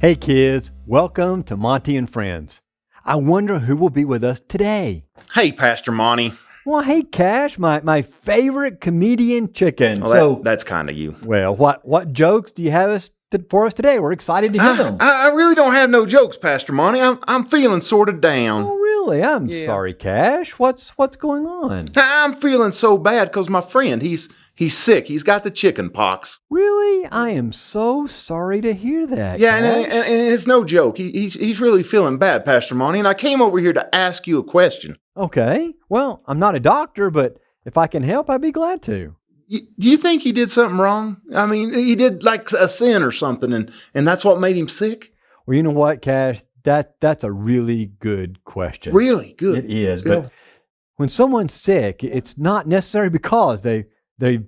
Hey kids, welcome to Monty and Friends. I wonder who will be with us today. Hey, Pastor Monty. Well, hey Cash, my favorite comedian chicken. Well, that's kind of you. Well, what jokes do you have for us today? We're excited to hear them. I really don't have no jokes, Pastor Monty. I'm feeling sort of down. Oh, really? I'm sorry, Cash. What's going on? I'm feeling so bad because my friend, he's sick. He's got the chicken pox. Really? I am so sorry to hear that. Yeah, Cash. and it's no joke. He's really feeling bad, Pastor Monty, and I came over here to ask you a question. Okay. Well, I'm not a doctor, but if I can help, I'd be glad to. Do you think he did something wrong? I mean, he did like a sin or something, and that's what made him sick? Well, you know what, Cash? That's a really good question. Really? Good. It is. Good. But when someone's sick, it's not necessarily because they've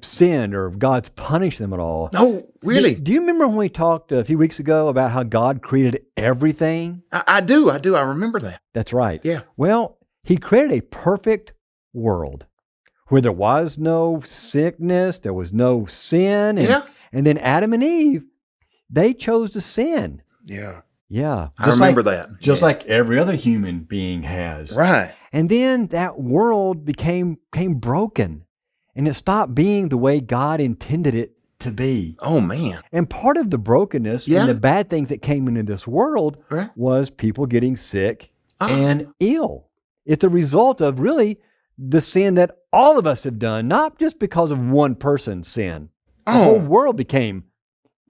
sinned or God's punished them at all. No, really? Do you remember when we talked a few weeks ago about how God created everything? I do. I remember that. That's right. Yeah. Well, He created a perfect world where there was no sickness, there was no sin. And then Adam and Eve, they chose to sin. Yeah. Yeah. I remember that. Just like every other human being has. Right. And then that world became broken. And it stopped being the way God intended it to be. Oh, man. And part of the brokenness and the bad things that came into this world was people getting sick and ill. It's a result of really the sin that all of us have done, not just because of one person's sin. The whole world became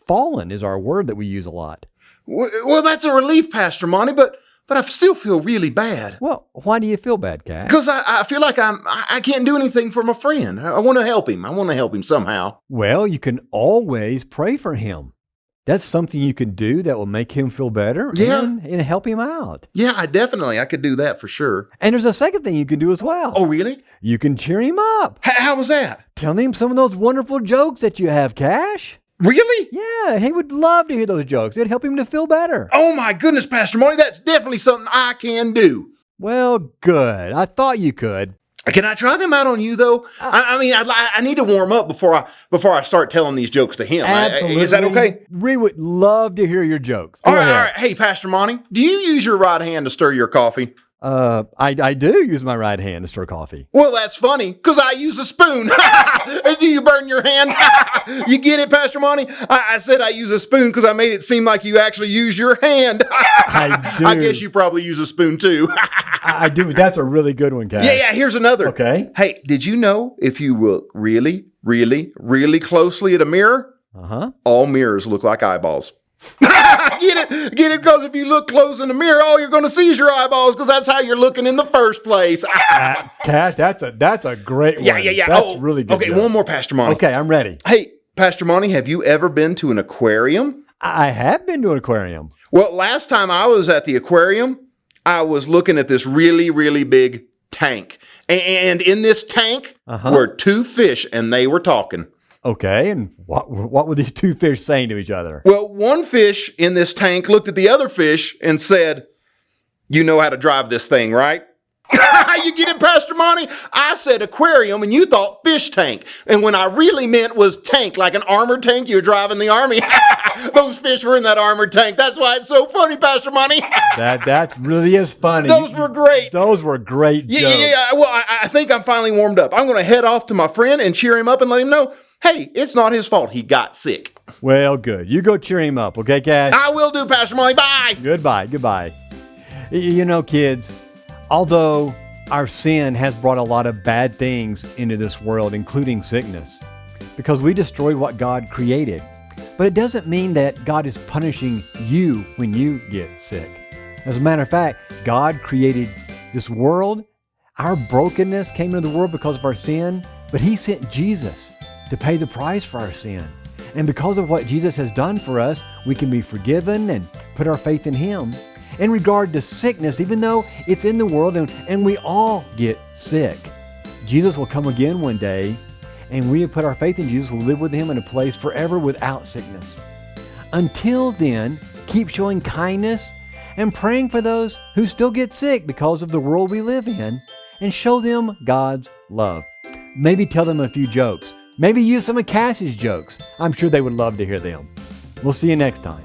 fallen is our word that we use a lot. Well, that's a relief, Pastor Monty, but I still feel really bad. Well, why do you feel bad, Cash? Because I feel like I can't do anything for my friend. I want to help him. I want to help him somehow. Well, you can always pray for him. That's something you can do that will make him feel better and help him out. Yeah, I could do that for sure. And there's a second thing you can do as well. Oh, really? You can cheer him up. How was that? Tell him some of those wonderful jokes that you have, Cash. Really? Yeah, he would love to hear those jokes. It'd help him to feel better. Oh, my goodness, Pastor Monty, that's definitely something I can do. Well, good. I thought you could. Can I try them out on you, though? I need to warm up before I start telling these jokes to him. Absolutely. Is that okay? We would love to hear your jokes. All right. Hey, Pastor Monty, do you use your right hand to stir your coffee? I do use my right hand to stir coffee. Well, that's funny, because I use a spoon. Do you burn your hand? You get it, Pastor Monty? I said I use a spoon because I made it seem like you actually use your hand. I do. I guess you probably use a spoon, too. I do. That's a really good one, Cash. Yeah, here's another. Okay. Hey, did you know if you look really, really, really closely at a mirror, all mirrors look like eyeballs? Get it? Because if you look close in the mirror, all you're going to see is your eyeballs, because that's how you're looking in the first place. Cash, that's a great one. Yeah. That's really good. Okay, one more, Pastor Monty. Okay, I'm ready. Hey, Pastor Monty, have you ever been to an aquarium? I have been to an aquarium. Well, last time I was at the aquarium, I was looking at this really, really big tank. And in this tank were two fish, and they were talking. Okay, and what were these two fish saying to each other? Well, one fish in this tank looked at the other fish and said, "You know how to drive this thing, right?" You get it, Pastor Monty? I said aquarium, and you thought fish tank. And when I really meant was tank, like an armored tank you were driving the army. Those fish were in that armored tank. That's why it's so funny, Pastor Monty. That really is funny. Those were great. Those were great jokes. Yeah. Well, I think I'm finally warmed up. I'm going to head off to my friend and cheer him up and let him know, hey, it's not his fault. He got sick. Well, good. You go cheer him up, okay, Cash? I will do, Pastor Monty. Bye. Goodbye. You know, kids, although our sin has brought a lot of bad things into this world, including sickness, because we destroy what God created. But it doesn't mean that God is punishing you when you get sick. As a matter of fact, God created this world. Our brokenness came into the world because of our sin, but He sent Jesus to pay the price for our sin. And because of what Jesus has done for us, we can be forgiven and put our faith in Him. In regard to sickness, even though it's in the world and we all get sick, Jesus will come again one day, and we have put our faith in Jesus will live with Him in a place forever without sickness. Until then, keep showing kindness and praying for those who still get sick because of the world we live in, and show them God's love. Maybe tell them a few jokes. Maybe use some of Cash's jokes. I'm sure they would love to hear them. We'll see you next time.